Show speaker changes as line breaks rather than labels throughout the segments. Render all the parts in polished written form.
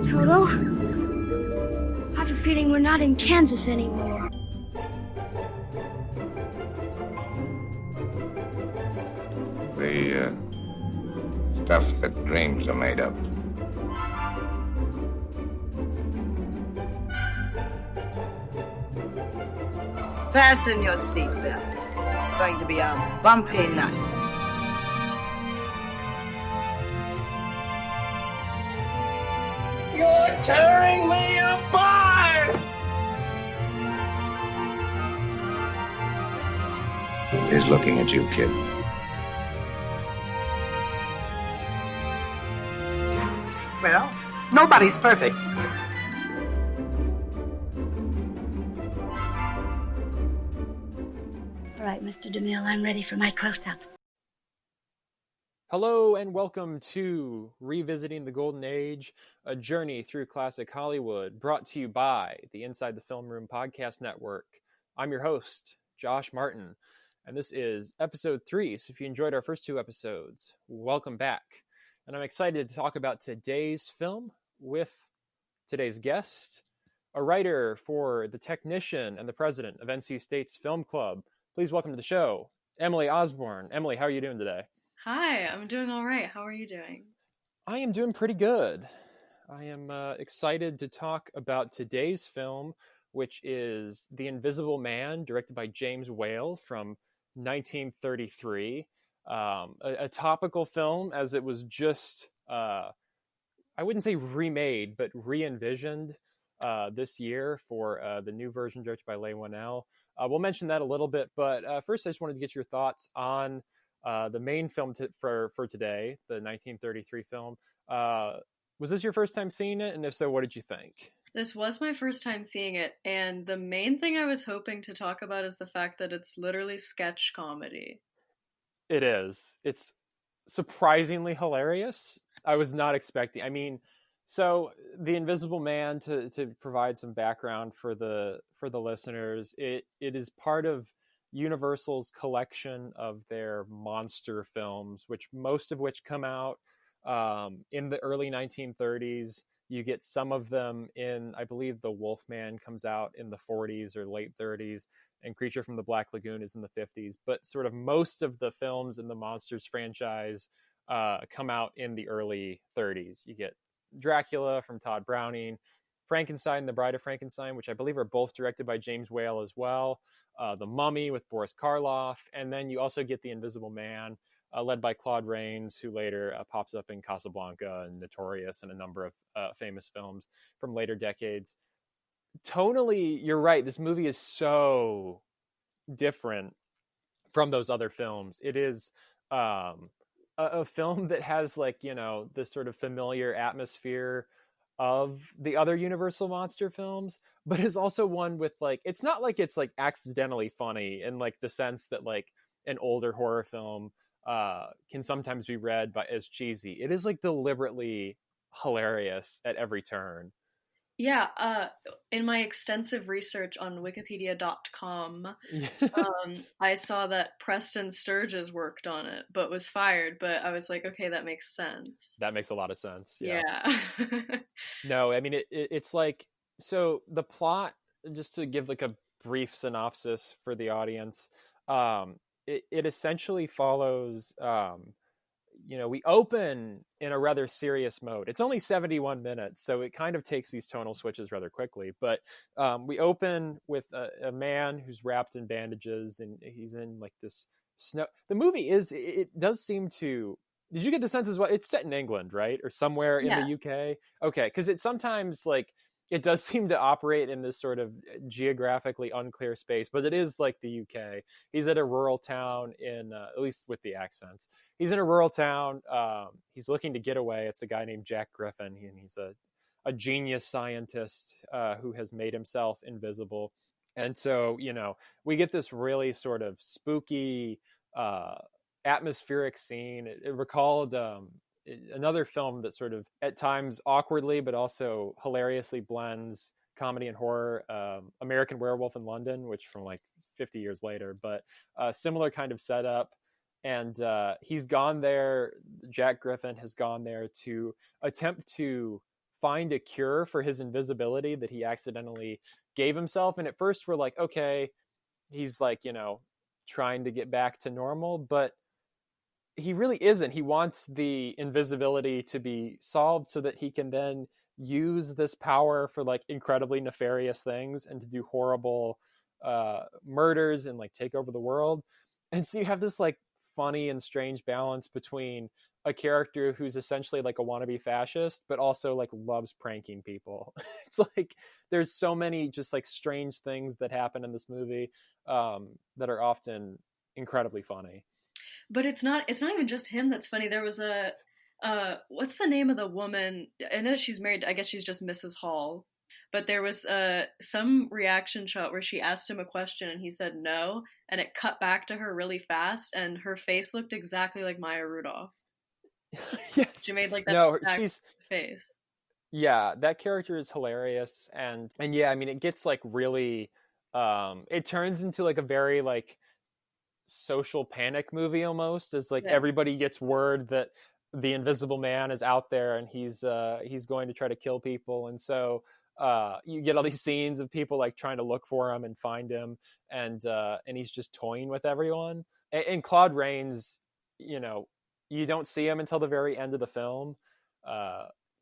Toto, I have a feeling we're not in Kansas anymore.
The stuff that dreams are made of.
Fasten your seatbelts. It's going to be a bumpy night.
You're tearing me apart! He's looking at you, kid.
Well, nobody's perfect.
All right, Mr. DeMille, I'm ready for my close-up.
Hello and welcome to Revisiting the Golden Age, a journey through classic Hollywood, brought to you by the Inside the Film Room podcast network. I'm your host, Josh Martin, and this is episode 3. So if you enjoyed our first 2 episodes, welcome back. And I'm excited to talk about today's film with today's guest, a writer for The Technician and the president of NC State's Film Club. Please welcome to the show, Emilie Osborne. Emilie, how are you doing today?
Hi, I'm doing all right. How are you doing?
I am doing pretty good. I am excited to talk about today's film, which is The Invisible Man, directed by James Whale from 1933. A topical film, as it was just, I wouldn't say remade, but re-envisioned this year for the new version directed by Leigh Whannell. We'll mention that a little bit, but first I just wanted to get your thoughts on the main film for today, the 1933 film. Was this your first time seeing it? And if so, what did you think?
This was my first time seeing it, and the main thing I was hoping to talk about is the fact that it's literally sketch comedy.
It is. It's surprisingly hilarious. I was not expecting. I mean, so The Invisible Man, to provide some background for the listeners, it is part of Universal's collection of their monster films, most of which come out in the early 1930s. You get some of them in, I believe, The Wolfman comes out in the 40s or late 30s, and Creature from the Black Lagoon is in the 50s. But sort of most of the films in the Monsters franchise come out in the early 30s. You get Dracula from Todd Browning, Frankenstein, The Bride of Frankenstein, which I believe are both directed by James Whale as well, The Mummy with Boris Karloff, and then you also get The Invisible Man, led by Claude Rains, who later pops up in Casablanca and Notorious and a number of famous films from later decades. Tonally, you're right, this movie is so different from those other films. It is a film that has, like, you know, this sort of familiar atmosphere of the other Universal monster films, but is also one with, like, it's not like it's like accidentally funny in like the sense that like an older horror film can sometimes be read by as cheesy. It is like deliberately hilarious at every turn.
Yeah, in my extensive research on wikipedia.com, I saw that Preston Sturges worked on it, but was fired. But I was like, okay, that makes sense.
That makes a lot of sense. Yeah. No, I mean, it's like, so the plot, just to give like a brief synopsis for the audience, it essentially follows, you know, we open in a rather serious mode. It's only 71 minutes, so it kind of takes these tonal switches rather quickly. But we open with a man who's wrapped in bandages, and he's in like this snow. The movie it does seem to. Did you get the sense as well? It's set in England, right, or somewhere in the UK? Okay, because it sometimes like it does seem to operate in this sort of geographically unclear space, but it is like the UK. He's at a rural town in, at least with the accents. He's in a rural town. He's looking to get away. It's a guy named Jack Griffin, and he's a genius scientist who has made himself invisible. And so, you know, we get this really sort of spooky, atmospheric scene. It recalled another film that sort of at times awkwardly but also hilariously blends comedy and horror, American Werewolf in London, which from like 50 years later, but a similar kind of setup. And he's gone there, Jack Griffin has gone there to attempt to find a cure for his invisibility that he accidentally gave himself. And at first we're like, okay, he's like, trying to get back to normal, but he really isn't. He wants the invisibility to be solved so that he can then use this power for like incredibly nefarious things and to do horrible murders and like take over the world. And so you have this like funny and strange balance between a character who's essentially like a wannabe fascist, but also like loves pranking people. It's like there's so many just like strange things that happen in this movie that are often incredibly funny.
But it's not even just him that's funny. There was a what's the name of the woman? I know she's married. I guess she's just Mrs. Hall. But there was some reaction shot where she asked him a question and he said no, and it cut back to her really fast, and her face looked exactly like Maya Rudolph.
Yes.
She made like that
she's
face.
Yeah, that character is hilarious, and yeah, I mean, it gets like really, it turns into like a very like social panic movie almost, as like everybody gets word that the Invisible Man is out there and he's going to try to kill people, and so you get all these scenes of people like trying to look for him and find him, and he's just toying with everyone. And Claude Rains, you don't see him until the very end of the film,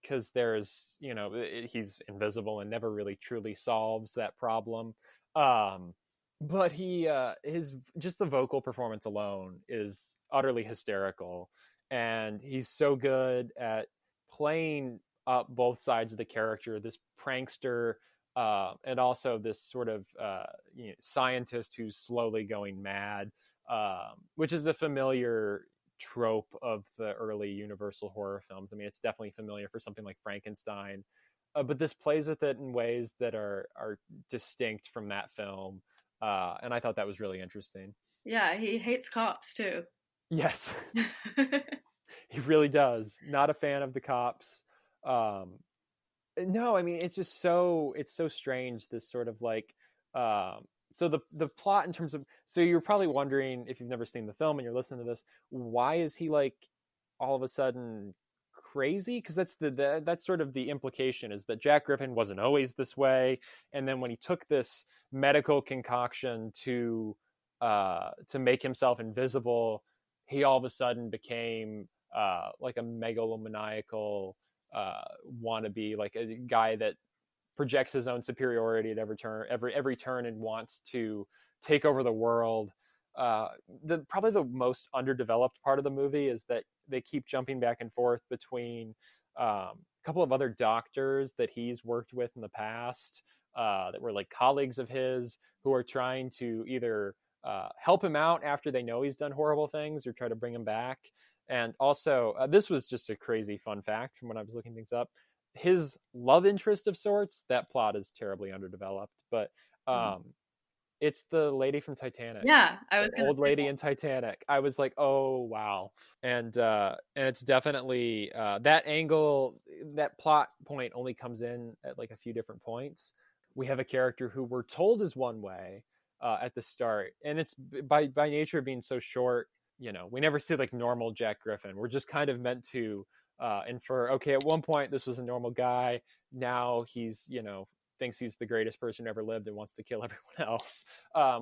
because there's he's invisible and never really truly solves that problem. But his just the vocal performance alone is utterly hysterical, and he's so good at playing up both sides of the character, this prankster and also this sort of scientist who's slowly going mad, which is a familiar trope of the early Universal horror films. I mean, it's definitely familiar for something like Frankenstein, but this plays with it in ways that are distinct from that film, and I thought that was really interesting.
Yeah, he hates cops too.
Yes. He really does. Not a fan of the cops. No, I mean, it's so strange, this sort of like so the plot in terms of, so you're probably wondering, if you've never seen the film and you're listening to this, why is he like all of a sudden crazy? Because that's sort of the implication, is that Jack Griffin wasn't always this way, and then when he took this medical concoction to make himself invisible, he all of a sudden became like a megalomaniacal wannabe, like a guy that projects his own superiority at every turn and wants to take over the world. Probably the most underdeveloped part of the movie is that they keep jumping back and forth between a couple of other doctors that he's worked with in the past, that were like colleagues of his, who are trying to either help him out after they know he's done horrible things or try to bring him back. And also, this was just a crazy fun fact from when I was looking things up. His love interest of sorts, that plot is terribly underdeveloped, but it's the lady from Titanic.
Yeah, I was
the old lady in Titanic. I was like, oh wow. And it's definitely that angle, that plot point only comes in at like a few different points. We have a character who we're told is one way at the start, and it's by nature of being so short, we never see like normal Jack Griffin. We're just kind of meant to infer, okay, at one point this was a normal guy, now he's thinks he's the greatest person who ever lived and wants to kill everyone else,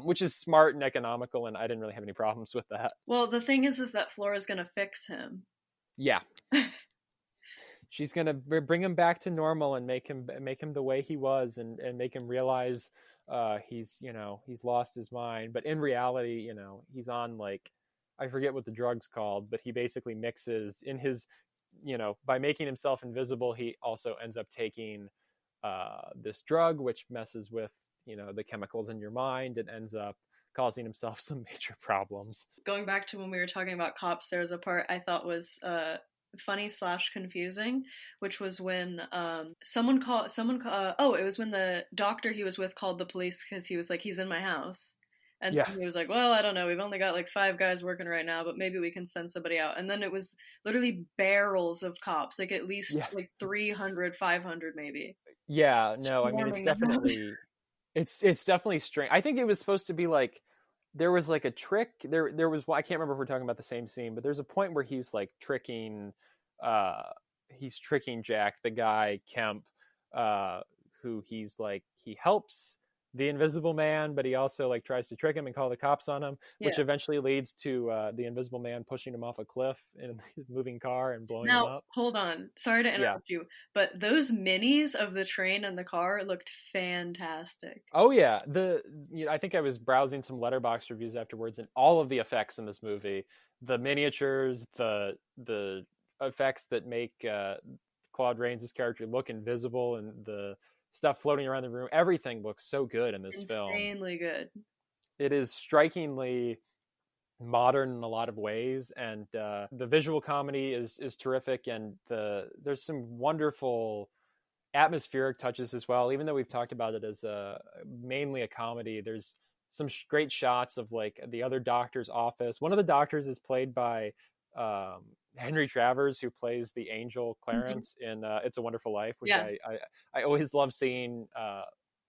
which is smart and economical, and I didn't really have any problems with that.
Well, the thing is that Flora's gonna fix him.
Yeah. She's gonna bring him back to normal and make him the way he was, and make him realize he's lost his mind, but in reality, he's on, like, I forget what the drug's called, but he basically mixes in his, by making himself invisible, he also ends up taking this drug, which messes with, the chemicals in your mind, and ends up causing himself some major problems. Going
back to when we were talking about cops, there was a part I thought was funny / confusing, which was when it was when the doctor he was with called the police because he was like, he's in my house. And he was like, well, I don't know. We've only got like 5 guys working right now, but maybe we can send somebody out. And then it was literally barrels of cops, like at least like 300, 500 maybe.
Yeah, no, I mean, it's definitely strange. I think it was supposed to be like there was like a trick. There was, well, I can't remember if we're talking about the same scene, but there's a point where he's like tricking Jack, the guy Kemp, who he helps the Invisible Man, but he also like tries to trick him and call the cops on him, which eventually leads to the Invisible Man pushing him off a cliff in his moving car and blowing him up.
Hold on. Sorry to interrupt you, but those minis of the train and the car looked fantastic.
Oh yeah, I think I was browsing some Letterboxd reviews afterwards, and all of the effects in this movie, the miniatures, the effects that make Claude Rains' character look invisible, and the stuff floating around the room, everything looks so good in this film.
Insanely good.
It is strikingly modern in a lot of ways, and the visual comedy is terrific, and there's some wonderful atmospheric touches as well. Even though we've talked about it as mainly a comedy, there's some great shots of like the other doctor's office. One of the doctors is played by Henry Travers, who plays the angel Clarence in It's a Wonderful Life, which I always love seeing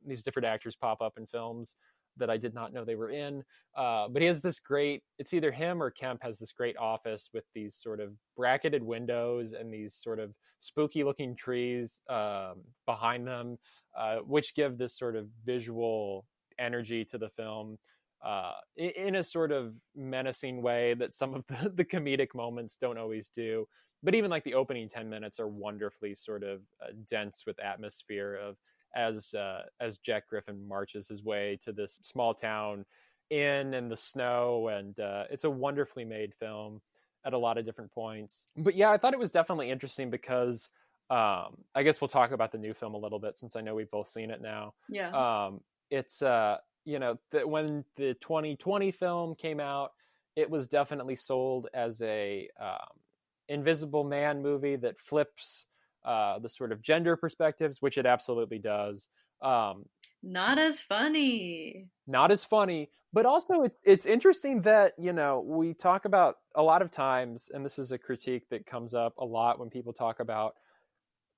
these different actors pop up in films that I did not know they were in. But he has this great, it's either him or Kemp has this great office with these sort of bracketed windows and these sort of spooky looking trees behind them, which give this sort of visual energy to the film. In a sort of menacing way that some of the comedic moments don't always do. But even like the opening 10 minutes are wonderfully sort of dense with atmosphere of as Jack Griffin marches his way to this small town in the snow. And it's a wonderfully made film at a lot of different points. But yeah, I thought it was definitely interesting because I guess we'll talk about the new film a little bit since I know we've both seen it now.
Yeah.
It's when the 2020 film came out, it was definitely sold as a Invisible Man movie that flips the sort of gender perspectives, which it absolutely does.
Not as funny,
but also it's interesting that, we talk about a lot of times, and this is a critique that comes up a lot when people talk about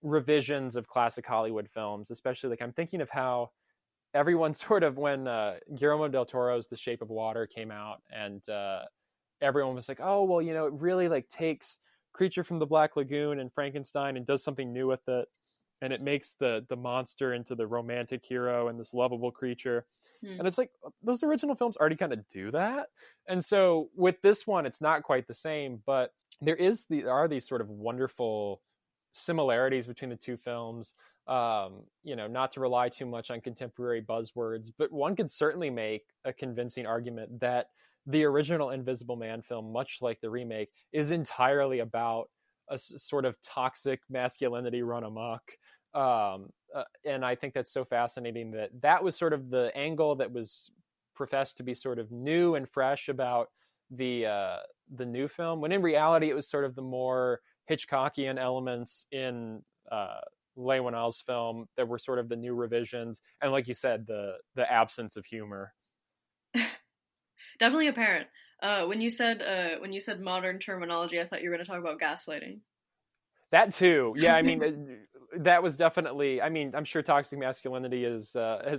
revisions of classic Hollywood films, especially like I'm thinking of how everyone sort of, when Guillermo del Toro's The Shape of Water came out, and everyone was like, oh, well, it really like takes Creature from the Black Lagoon and Frankenstein and does something new with it. And it makes the monster into the romantic hero and this lovable creature. And it's like, those original films already kind of do that. And so with this one, it's not quite the same, but there are these sort of wonderful similarities between the two films. Not to rely too much on contemporary buzzwords, but one could certainly make a convincing argument that the original Invisible Man film, much like the remake, is entirely about a sort of toxic masculinity run amok. And I think that's so fascinating that was sort of the angle that was professed to be sort of new and fresh about the new film, when in reality it was sort of the more Hitchcockian elements in Leigh Whannell's film that were sort of the new revisions, and like you said, the absence of humor.
Definitely apparent. When you said modern terminology, I thought you were going to talk about gaslighting.
That too, yeah. I mean, that was definitely. I mean, I'm sure toxic masculinity has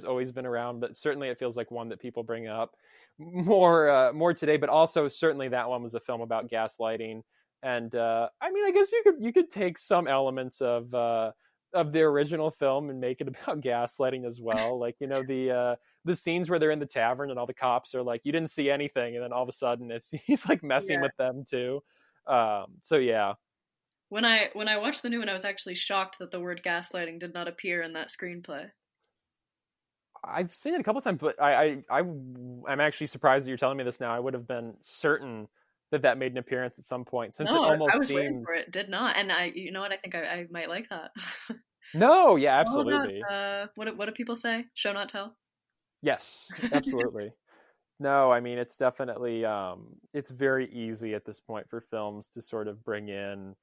always been around, but certainly it feels like one that people bring up more today. But also, certainly that one was a film about gaslighting. And I mean, I guess you could take some elements of the original film and make it about gaslighting as well. Like, the scenes where they're in the tavern and all the cops are like, you didn't see anything, and then all of a sudden he's like messing with them too. So yeah.
When I watched the new one, I was actually shocked that the word gaslighting did not appear in that screenplay.
I've seen it a couple times, but I'm actually surprised that you're telling me this now. I would have been certain that made an appearance at some point, since it almost
I was
seems
waiting for it. Did not, and I think I might like that.
No, yeah, absolutely.
What do people say? Show not tell.
Yes, absolutely. No, I mean, it's definitely it's very easy at this point for films to sort of bring in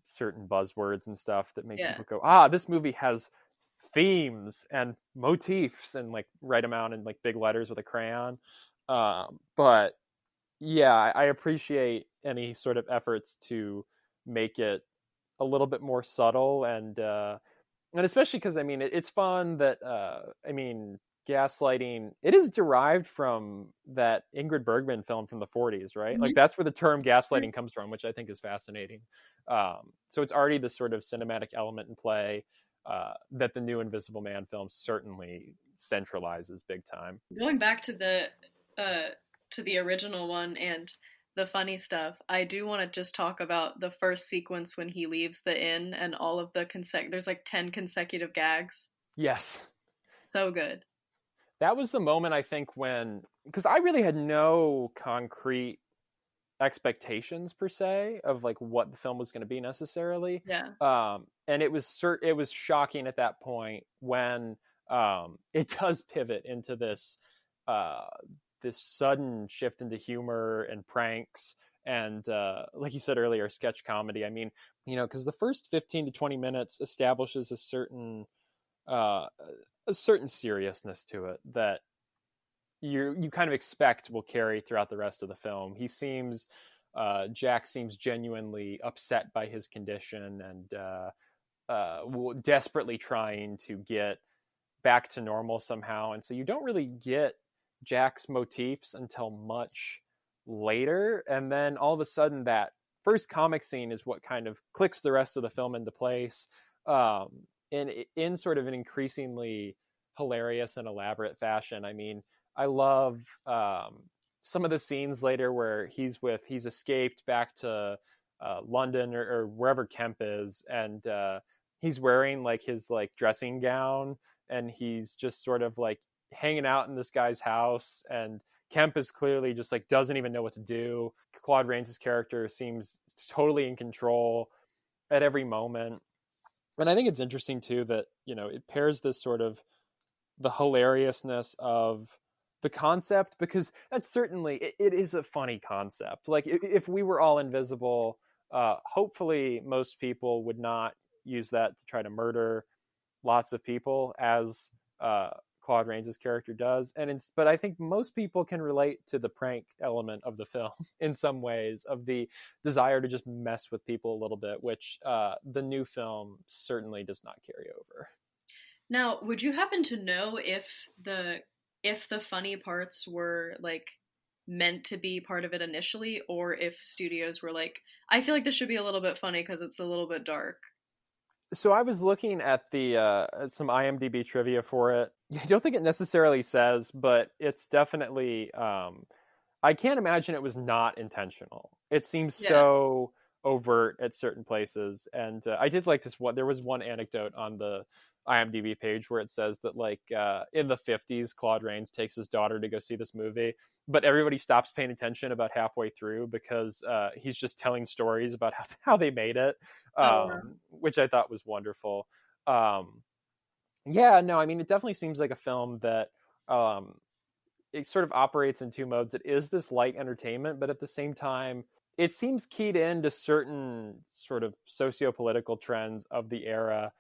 certain buzzwords and stuff that make people go, this movie has themes and motifs, and like write them out in like big letters with a crayon. But yeah, I appreciate any sort of efforts to make it a little bit more subtle, and especially because I mean, it's fun that gaslighting, it is derived from that Ingrid Bergman film from the 40s, right?
Mhm.
Like that's where the term gaslighting comes from, which I think is fascinating. So it's already this sort of cinematic element in play that the new Invisible Man film certainly centralizes big time.
Going back to the original one and the funny stuff, I do want to just talk about the first sequence when he leaves the inn and all of the there's like 10 consecutive gags.
Yes.
So good.
That was the moment, I think, when, because I really had no concrete expectations per se of like what the film was going to be necessarily.
Yeah.
And it was shocking at that point when it does pivot into this this sudden shift into humor and pranks and like you said earlier, sketch comedy. I mean, you know, because the first 15 to 20 minutes establishes a certain seriousness to it that you kind of expect will carry throughout the rest of the film. Jack seems genuinely upset by his condition and desperately trying to get back to normal somehow. And so you don't really get Jack's motifs until much later. And then all of a sudden that first comic scene is what kind of clicks the rest of the film into place. In sort of an increasingly hilarious and elaborate fashion. I mean, I love some of the scenes later where he's escaped back to London or wherever Kemp is, and he's wearing like his like dressing gown, and he's just sort of like hanging out in this guy's house, and Kemp is clearly just like doesn't even know what to do. Claude Rains' character seems totally in control at every moment. And I think it's interesting too that, you know, it pairs this sort of the hilariousness of the concept, because that's certainly, it is a funny concept. Like if we were all invisible, hopefully most people would not use that to try to murder lots of people as Claude Rains' character does. But I think most people can relate to the prank element of the film in some ways, of the desire to just mess with people a little bit, which the new film certainly does not carry over.
Now, would you happen to know if the funny parts were like meant to be part of it initially, or if studios were like, I feel like this should be a little bit funny because it's a little bit dark?
So I was looking at at some IMDb trivia for it. I don't think it necessarily says, but it's definitely, I can't imagine it was not intentional. It seems so overt at certain places. And I did like this one. There was one anecdote on the IMDb page where it says that like in the 50s, Claude Rains takes his daughter to go see this movie, but everybody stops paying attention about halfway through because he's just telling stories about how they made it, which I thought was wonderful. Yeah, no, I mean, it definitely seems like a film that it sort of operates in two modes. It is this light entertainment, but at the same time, it seems keyed into certain sort of socio-political trends of the era.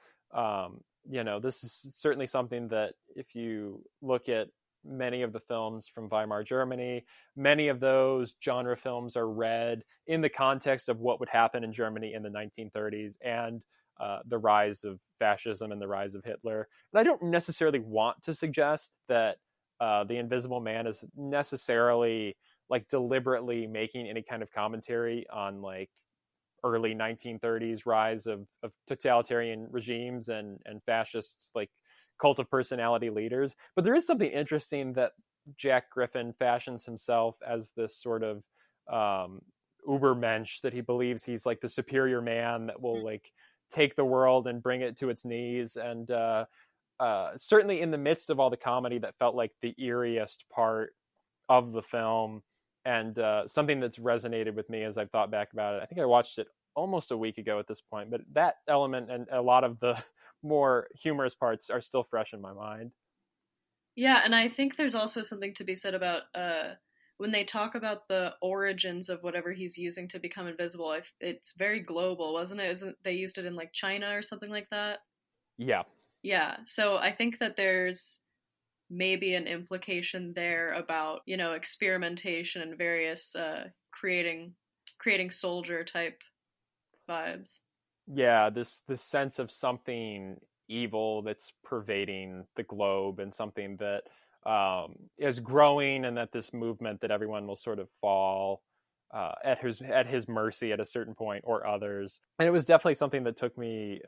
You know, this is certainly something that if you look at many of the films from Weimar Germany, many of those genre films are read in the context of what would happen in Germany in the 1930s and the rise of fascism and the rise of Hitler. And I don't necessarily want to suggest that The Invisible Man is necessarily like deliberately making any kind of commentary on like early 1930s rise of totalitarian regimes and fascist like cult of personality leaders. But there is something interesting that Jack Griffin fashions himself as this sort of Ubermensch, that he believes he's like the superior man that will like take the world and bring it to its knees. And certainly in the midst of all the comedy, that felt like the eeriest part of the film. And something that's resonated with me as I've thought back about it. I think I watched it almost a week ago at this point, but that element and a lot of the more humorous parts are still fresh in my mind.
Yeah, and I think there's also something to be said about when they talk about the origins of whatever he's using to become invisible. It's very global, wasn't it? Isn't they used it in like China or something like that?
Yeah.
Yeah, so I think that there's maybe an implication there about, you know, experimentation and various creating soldier type vibes.
Yeah, this sense of something evil that's pervading the globe, and something that is growing, and that this movement that everyone will sort of fall at his mercy at a certain point, or others. And it was definitely something that took me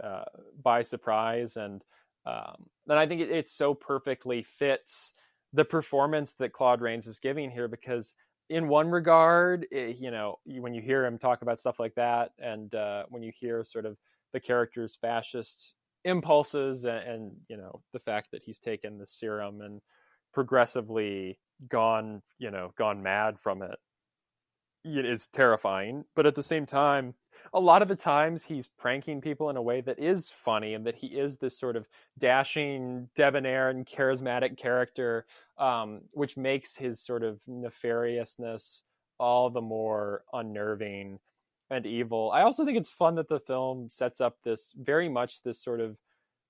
by surprise, and I think it so perfectly fits the performance that Claude Rains is giving here, because in one regard, when you hear him talk about stuff like that, and when you hear sort of the character's fascist impulses, and the fact that he's taken the serum and progressively gone mad from it, it is terrifying. But at the same time, a lot of the times he's pranking people in a way that is funny, and that he is this sort of dashing, debonair, and charismatic character, which makes his sort of nefariousness all the more unnerving and evil. I also think it's fun that the film sets up this sort of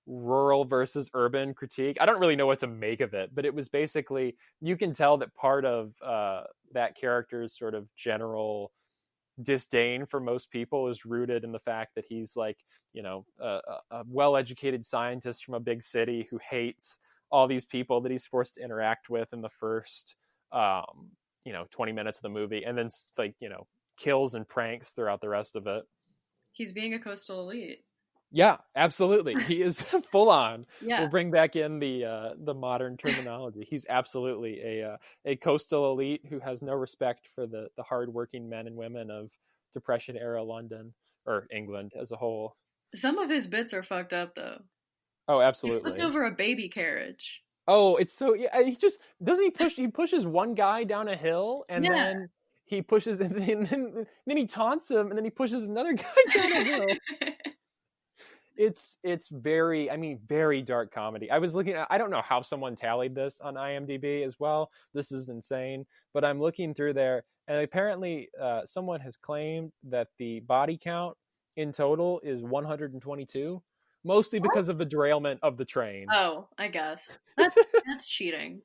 rural versus urban critique. I don't really know what to make of it, but it was basically, you can tell that part of that character's sort of general disdain for most people is rooted in the fact that he's like, a well-educated scientist from a big city who hates all these people that he's forced to interact with in the first 20 minutes of the movie, and then kills and pranks throughout the rest of it. He's being a coastal elite. Yeah, absolutely. He is full on. Yeah. We'll bring back in the modern terminology. He's absolutely a coastal elite who has no respect for the hardworking men and women of Depression era London, or England as a whole. Some of his bits are fucked up, though. Oh, absolutely. He flipped over a baby carriage. Oh, it's so, yeah. He just doesn't he pushes one guy down a hill, and then he pushes, and then he taunts him, and then he pushes another guy down a hill. It's very, very dark comedy. I was looking at, I don't know how someone tallied this on IMDb as well. This is insane. But I'm looking through there, and apparently someone has claimed that the body count in total is 122, mostly because of the derailment of the train. Oh, I guess. That's cheating.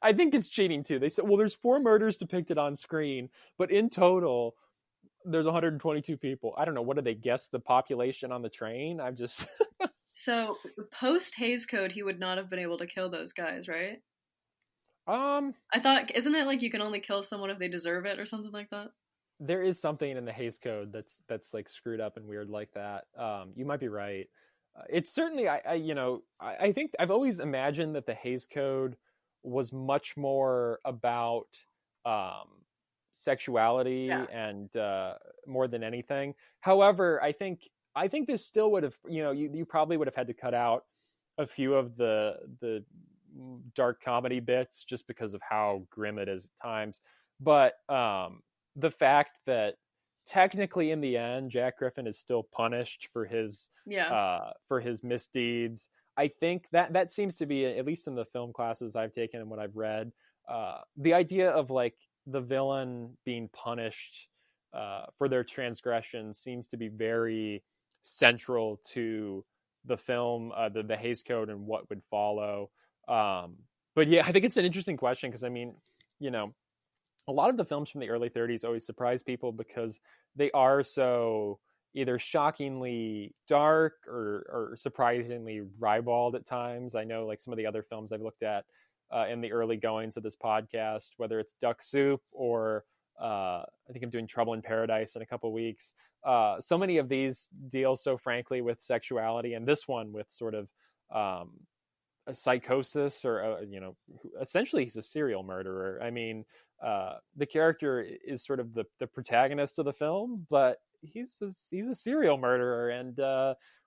I think it's cheating too. They said, well, there's 4 murders depicted on screen, but in total, there's 122 people. I don't know. What did they guess the population on the train? I'm just... So, post Hays Code, he would not have been able to kill those guys, right? I thought, isn't it like you can only kill someone if they deserve it or something like that? There is something in the Hays Code that's like screwed up and weird like that. You might be right. It's certainly, I think I've always imagined that the Hays Code was much more about sexuality and more than anything. However, I think this still would have, you probably would have had to cut out a few of the dark comedy bits just because of how grim it is at times. But the fact that technically in the end, Jack Griffin is still punished for his misdeeds. I think that seems to be, at least in the film classes I've taken and what I've read, the idea of like the villain being punished for their transgressions seems to be very central to the film, the Hays Code and what would follow. But yeah, I think it's an interesting question because, a lot of the films from the early 30s always surprise people because they are so either shockingly dark or surprisingly ribald at times. I know like some of the other films I've looked at in the early goings of this podcast, whether it's Duck Soup or I think I'm doing Trouble in Paradise in a couple of weeks. So many of these deal so frankly with sexuality, and this one with sort of a psychosis or, essentially he's a serial murderer. The character is sort of the protagonist of the film, but he's a serial murderer, and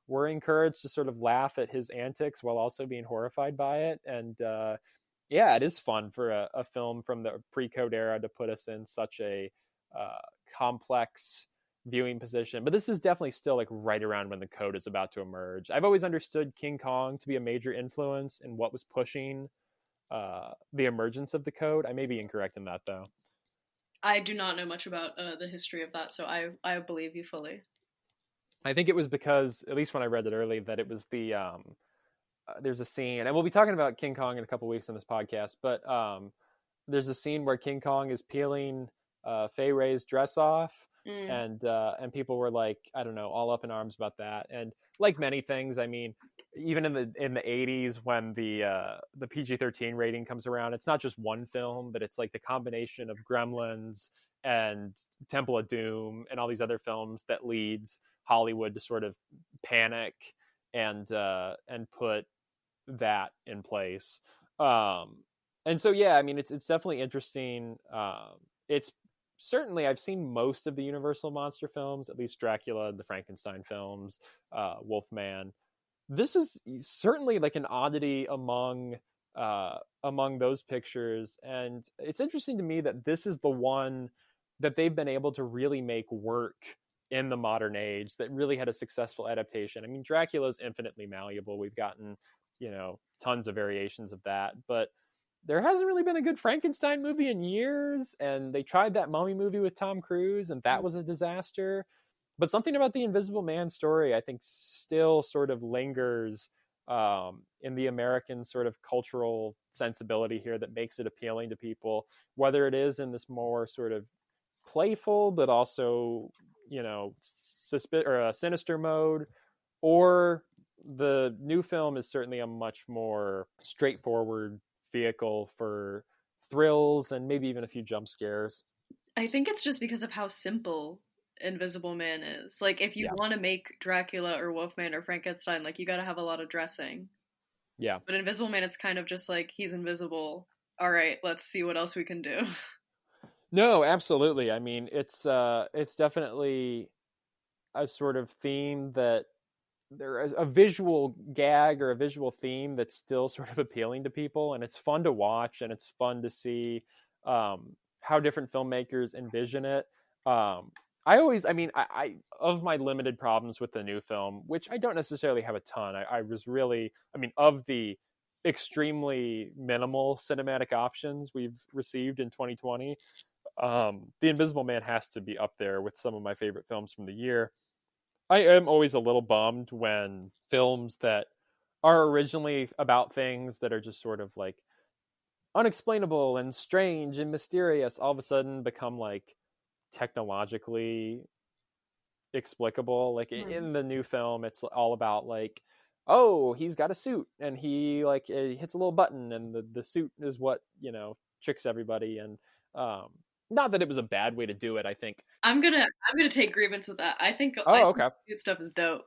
we're encouraged to sort of laugh at his antics while also being horrified by it. And it is fun for a film from the pre-code era to put us in such a complex viewing position. But this is definitely still like right around when the code is about to emerge. I've always understood King Kong to be a major influence in what was pushing the emergence of the code. I may be incorrect in that, though. I do not know much about the history of that, so I believe you fully. I think it was because, at least when I read it early, that it was the there's a scene, and we'll be talking about King Kong in a couple weeks on this podcast, but there's a scene where King Kong is peeling Fay Wray's dress off, and people were like, I don't know, all up in arms about that. And like many things, I mean, even in the 80s when the PG-13 rating comes around, it's not just one film, but it's like the combination of Gremlins and Temple of Doom and all these other films that leads Hollywood to sort of panic and put that in place. And so yeah, I mean, it's definitely interesting. It's certainly, I've seen most of the Universal monster films, at least Dracula, the Frankenstein films, Wolfman. This is certainly like an oddity among those pictures, and it's interesting to me that this is the one that they've been able to really make work in the modern age, that really had a successful adaptation. I mean, Dracula is infinitely malleable. We've gotten, tons of variations of that, but there hasn't really been a good Frankenstein movie in years, and they tried that Mummy movie with Tom Cruise, and that was a disaster. But something about the Invisible Man story, I think, still sort of lingers in the American sort of cultural sensibility here that makes it appealing to people, whether it is in this more sort of playful but also, sinister mode, or the new film is certainly a much more straightforward vehicle for thrills and maybe even a few jump scares.
I think it's just because of how simple Invisible Man is. Like, if you want to make Dracula or Wolfman or Frankenstein, like, you got to have a lot of dressing.
Yeah.
But Invisible Man, it's kind of just like, he's invisible. All right, let's see what else we can do.
No, absolutely. I mean, it's definitely a sort of theme that there's a visual gag or a visual theme that's still sort of appealing to people, and it's fun to watch, and it's fun to see how different filmmakers envision it. I of my limited problems with the new film, which I don't necessarily have a ton, I was really, of the extremely minimal cinematic options we've received in 2020, The Invisible Man has to be up there with some of my favorite films from the year. I am always a little bummed when films that are originally about things that are just sort of like unexplainable and strange and mysterious all of a sudden become like technologically explicable. Like in the new film, it's all about like, oh, he's got a suit and he like hits a little button and the suit is what, tricks everybody. And not that it was a bad way to do it, I think.
I'm gonna take grievance with that. I think
okay.
Think stuff is dope.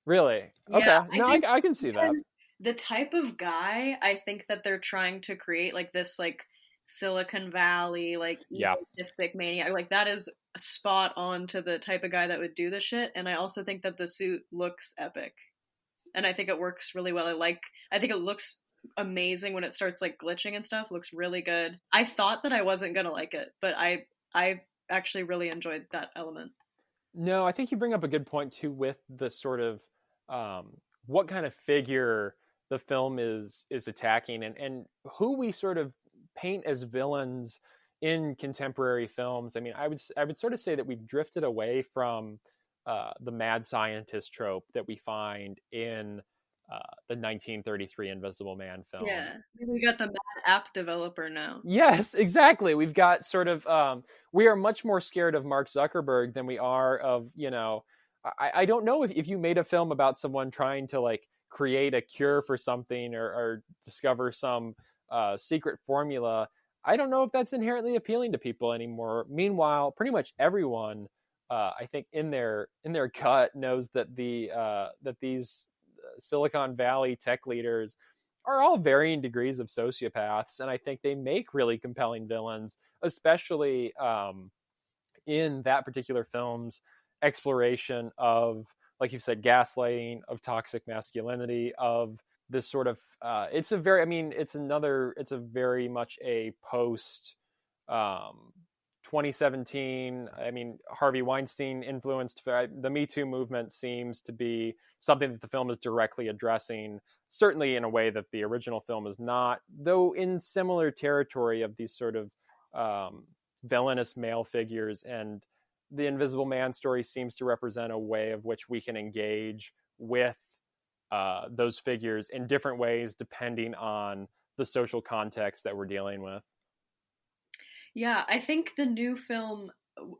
Really?
Yeah,
okay. No, I can see that.
The type of guy I think that they're trying to create, like this like Silicon Valley, like egotistic maniac, like that is spot on to the type of guy that would do this shit. And I also think that the suit looks epic. And I think it works really well. I think it looks amazing when it starts like glitching and stuff. Looks really good. I thought that I wasn't gonna like it, but I actually really enjoyed that element.
No, I think you bring up a good point too with the sort of what kind of figure the film is attacking and who we sort of paint as villains in contemporary films. I mean, I would sort of say that we've drifted away from the mad scientist trope that we find in the 1933 Invisible Man film.
Yeah, we got the mad app developer now.
Yes, exactly. We've got sort of we are much more scared of Mark Zuckerberg than we are of, I don't know if you made a film about someone trying to like create a cure for something or discover some secret formula. I don't know if that's inherently appealing to people anymore. Meanwhile, pretty much everyone, I think in their gut knows that that these Silicon Valley tech leaders are all varying degrees of sociopaths, and I think they make really compelling villains, especially in that particular film's exploration of, like you said, gaslighting, of toxic masculinity, of this sort of it's a very much a post 2017. I mean, Harvey Weinstein influenced the Me Too movement seems to be something that the film is directly addressing, certainly in a way that the original film is not, though in similar territory of these sort of villainous male figures. And the Invisible Man story seems to represent a way of which we can engage with those figures in different ways depending on the social context that we're dealing with.
Yeah, I think the new film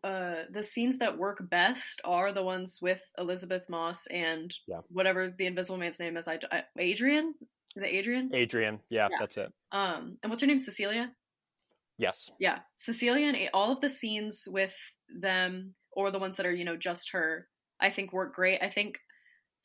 the scenes that work best are the ones with Elizabeth Moss and whatever the Invisible Man's name is. Adrian? Is it Adrian?
Adrian. Yeah, that's it.
And what's her name? Cecilia?
Yes.
Yeah. Cecilia and all of the scenes with them, or the ones that are, just her, I think work great. I think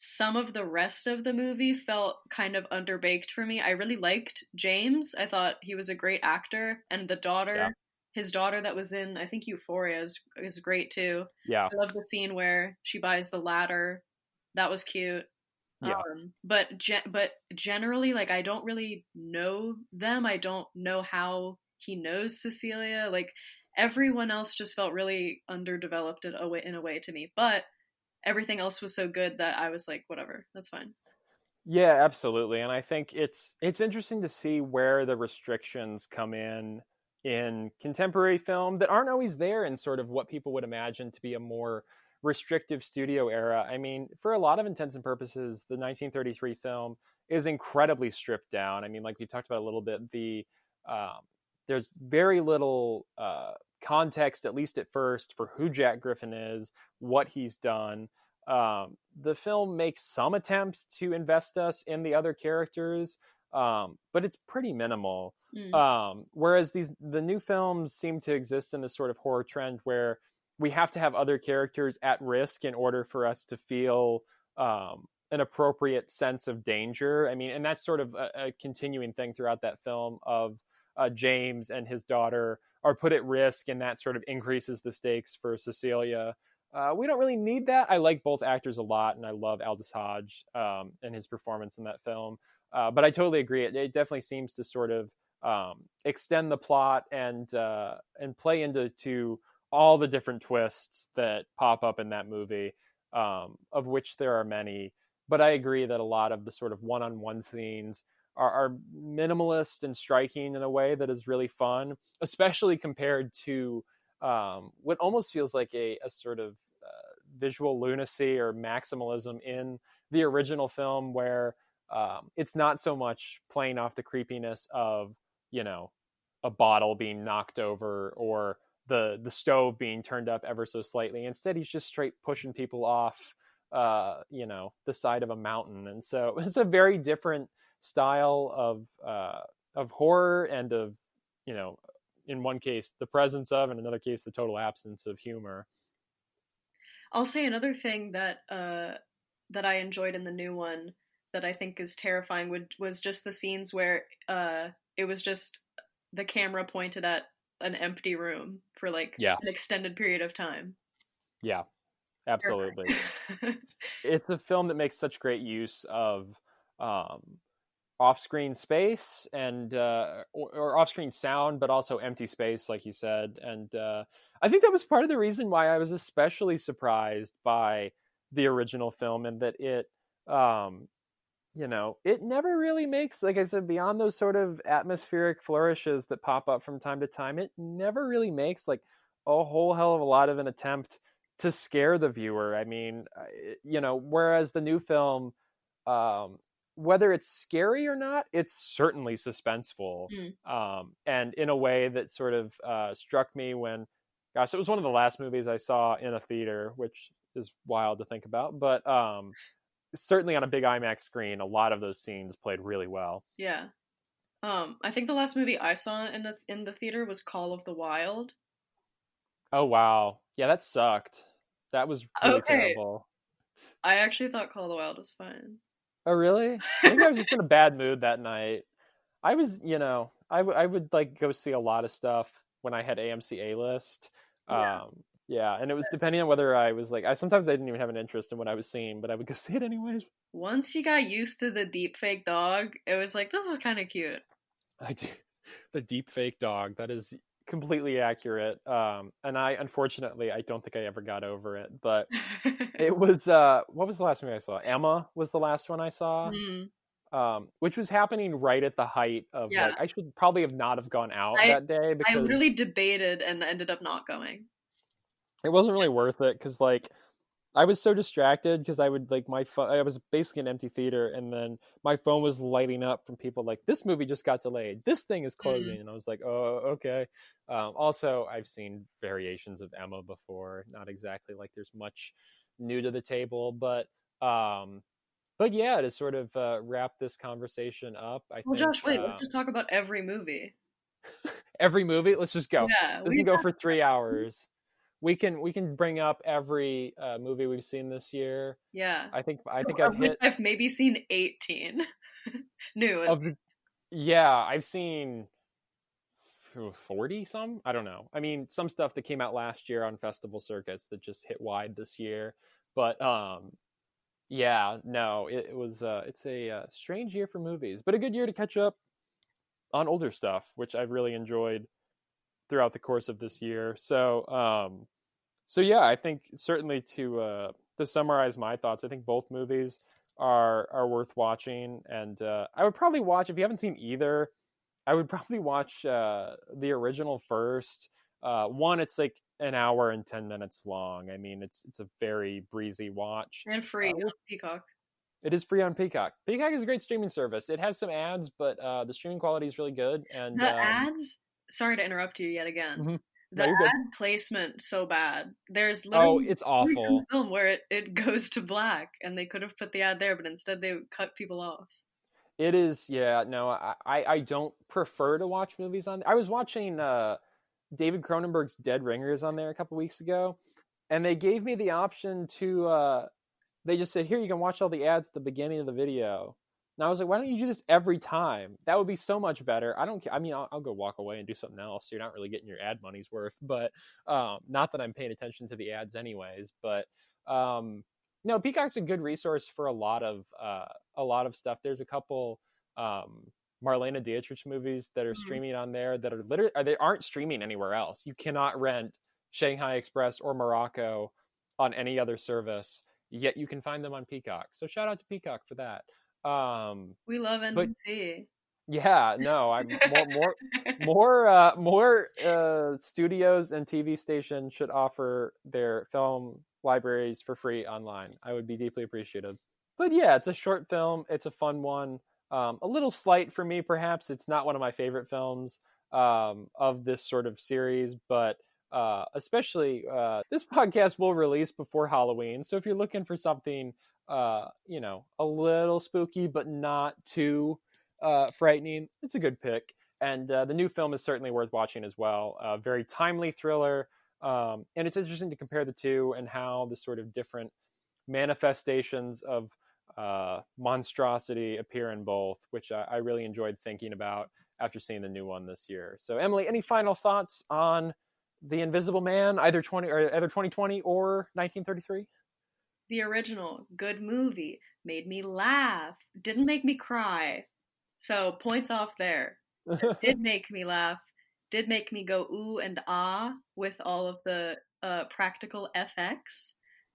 some of the rest of the movie felt kind of underbaked for me. I really liked James. I thought he was a great actor. And the daughter, his daughter that was in, I think, Euphoria is great too.
Yeah.
I love the scene where she buys the ladder. That was cute.
Yeah.
But generally, like, I don't really know them. I don't know how he knows Cecilia. Like, everyone else just felt really underdeveloped in a way to me. But everything else was so good that I was like, whatever, that's fine.
Yeah, absolutely. And I think it's interesting to see where the restrictions come in contemporary film that aren't always there in sort of what people would imagine to be a more restrictive studio era. I mean, for a lot of intents and purposes, the 1933 film is incredibly stripped down. I mean, like we talked about a little bit, there's very little context, at least at first, for who Jack Griffin is, what he's done. The film makes some attempts to invest us in the other characters, but it's pretty minimal. Whereas the new films seem to exist in this sort of horror trend where we have to have other characters at risk in order for us to feel an appropriate sense of danger. I mean, and that's sort of a continuing thing throughout that film of James and his daughter are put at risk, and that sort of increases the stakes for Cecilia. We don't really need that. I like both actors a lot, and I love Aldous Hodge and his performance in that film. But I totally agree. It definitely seems to sort of extend the plot and play into all the different twists that pop up in that movie, of which there are many. But I agree that a lot of the sort of one-on-one scenes are minimalist and striking in a way that is really fun, especially compared to what almost feels like a sort of visual lunacy or maximalism in the original film, where it's not so much playing off the creepiness of, a bottle being knocked over or the stove being turned up ever so slightly. Instead, he's just straight pushing people off, the side of a mountain. And so it's a very different style of horror and of, in one case, the presence of, in another case, the total absence of humor.
I'll say another thing that I enjoyed in the new one that I think is terrifying was just the scenes where it was just the camera pointed at an empty room for an extended period of time. Yeah,
absolutely. It's a film that makes such great use of off-screen space and or off-screen sound, but also empty space, like you said. And I think that was part of the reason why I was especially surprised by the original film, and that it it never really makes, like I said, beyond those sort of atmospheric flourishes that pop up from time to time, it never really makes like a whole hell of a lot of an attempt to scare the viewer. I mean, whereas the new film, whether it's scary or not, it's certainly suspenseful. And in a way that sort of struck me when, it was one of the last movies I saw in a theater, which is wild to think about. But certainly on a big IMAX screen, a lot of those scenes played really well.
Yeah. I think the last movie I saw in the theater was Call of the Wild.
Oh, wow. Yeah, that sucked. That was really terrible.
I actually thought Call of the Wild was fine.
Oh, really? Maybe I was just in a bad mood that night. I was, I would like go see a lot of stuff when I had AMC A-list. And it was depending on whether I was like, sometimes I didn't even have an interest in what I was seeing, but I would go see it anyways.
Once you got used to the deep fake dog, it was like, this is kind of cute.
I do. The deep fake dog, that is completely accurate. And unfortunately, I don't think I ever got over it, but it was, what was the last movie I saw? Emma was the last one I saw, which was happening right at the height of I should probably not have gone out that day, because
I really debated and ended up not going.
It wasn't really worth it, because I was so distracted because I would like my phone. I was basically an empty theater, and then my phone was lighting up from people like, "This movie just got delayed. This thing is closing," and I was like, "Oh, okay." Also, I've seen variations of Emma before. Not exactly like there's much new to the table, but yeah, to sort of wrap this conversation up, I
Well,
think
Josh, wait, let's just talk about every movie.
every movie. Let's just go.
Yeah,
This can go for 3 hours. We can bring up every movie we've seen this year.
yeah.
I think
Of
I've
which
hit
I've maybe seen 18. New.
of the, yeah, I've seen 40 some. I don't know. I mean, some stuff that came out last year on festival circuits that just hit wide this year. But yeah, no, it was it's a strange year for movies, but a good year to catch up on older stuff, which I've really enjoyed throughout the course of this year. So yeah, I think certainly to summarize my thoughts, I think both movies are worth watching, and I would probably watch if you haven't seen either. I would probably watch the original first. One, it's like an hour and 10 minutes long. I mean, it's a very breezy watch.
And free on Peacock.
It is free on Peacock. Peacock is a great streaming service. It has some ads, but the streaming quality is really good. And
The ads, sorry to interrupt you yet again.
Mhm.
The
No, you're good.
ad placement so bad. There's literally
It's awful.
a film where it goes to black, and they could have put the ad there, but instead they cut people off.
It is, yeah. No, I don't prefer to watch movies on. I was watching David Cronenberg's Dead Ringers on there a couple weeks ago, and they gave me the option to. They just said, "Here, you can watch all the ads at the beginning of the video." And I was like, "Why don't you do this every time? That would be so much better." I don't. I mean, I'll go walk away and do something else. You're not really getting your ad money's worth, but not that I'm paying attention to the ads anyways. But no, Peacock's a good resource for a lot of stuff. There's a couple Marlena Dietrich movies that are streaming on there that are literally they aren't streaming anywhere else. You cannot rent Shanghai Express or Morocco on any other service, yet you can find them on Peacock. So shout out to Peacock for that.
We love
But
NBC.
yeah, no, I'm more studios and TV stations should offer their film libraries for free online. I would be deeply appreciative. But yeah, it's a short film. It's a fun one. A little slight for me, perhaps. It's not one of my favorite films of this sort of series, but especially this podcast will release before Halloween. So if you're looking for something, a little spooky, but not too frightening, it's a good pick. And the new film is certainly worth watching as well. Very timely thriller. And it's interesting to compare the two and how the sort of different manifestations of monstrosity appear in both, which I really enjoyed thinking about after seeing the new one this year. So Emily, any final thoughts on The Invisible Man, either 2020 or 1933?
The original, good movie, made me laugh, didn't make me cry. So points off there. It did make me laugh, did make me go ooh and ah with all of the practical FX.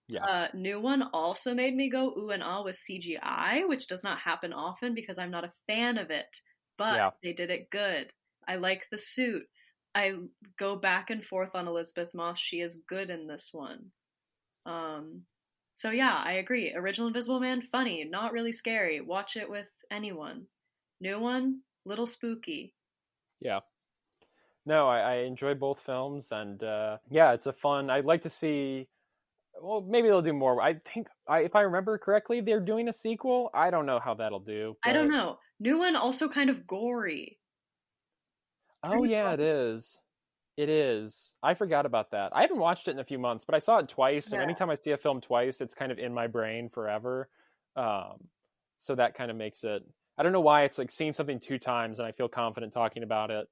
Yeah.
New one also made me go ooh and ah with CGI, which does not happen often because I'm not a fan of it. But they did it good. I like the suit. I go back and forth on Elizabeth Moss. She is good in this one. So yeah, I agree. Original Invisible Man, funny, not really scary. Watch it with anyone. New one, little spooky.
Yeah. No, I enjoy both films, and yeah, it's a fun. I'd like to see. Well, maybe they'll do more. I think, if I remember correctly, they're doing a sequel. I don't know how that'll do.
I don't know. New one also kind of gory.
Oh yeah, it is. It is. I forgot about that. I haven't watched it in a few months, but I saw it twice, and anytime I see a film twice, it's kind of in my brain forever. So that kind of makes it. I don't know why it's like seeing something 2 times, and I feel confident talking about it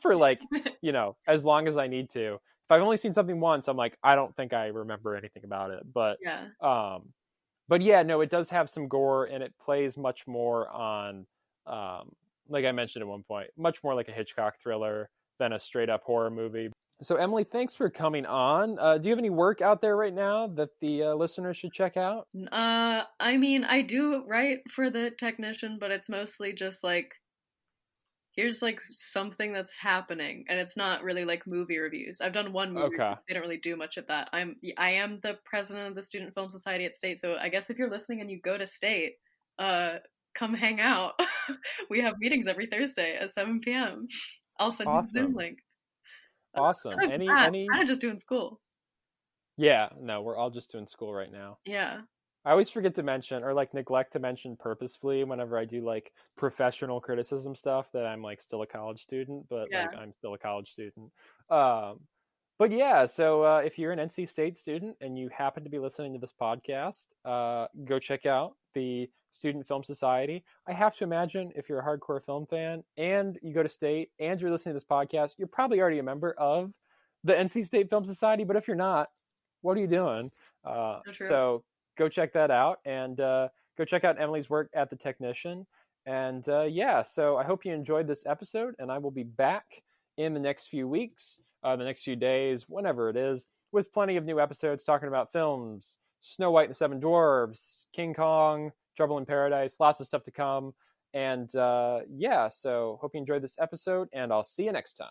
for like as long as I need to. If I've only seen something once, I'm like, I don't think I remember anything about it. But yeah, no, it does have some gore, and it plays much more on, like I mentioned at one point, much more like a Hitchcock thriller than a straight up horror movie. So Emily, thanks for coming on. Do you have any work out there right now that the listeners should check out?
I mean, I do write for The Technician, but it's mostly just like here's like something that's happening, and it's not really like movie reviews. I've done one movie.
Okay.
They don't really do much of that. I am the president of the Student Film Society at State, so I guess if you're listening and you go to State, come hang out. We have meetings every Thursday at 7 p.m. I'll send you the Zoom link.
Awesome. Any
kind of just doing school.
Yeah, no, we're all just doing school right now.
Yeah.
I always forget to mention, or like neglect to mention purposefully whenever I do like professional criticism stuff, that I'm like still a college student, but like I'm still a college student. But yeah, so if you're an NC State student and you happen to be listening to this podcast, go check out the Student Film Society. I have to imagine if you're a hardcore film fan and you go to State and you're listening to this podcast, you're probably already a member of the NC State Film Society. But if you're not, what are you doing? So go check that out, and go check out Emilie's work at The Technician. And yeah, so I hope you enjoyed this episode, and I will be back in the next few weeks, the next few days, whenever it is, with plenty of new episodes talking about films, Snow White and the Seven Dwarfs, King Kong, Trouble in Paradise, lots of stuff to come. And yeah, so hope you enjoyed this episode, and I'll see you next time.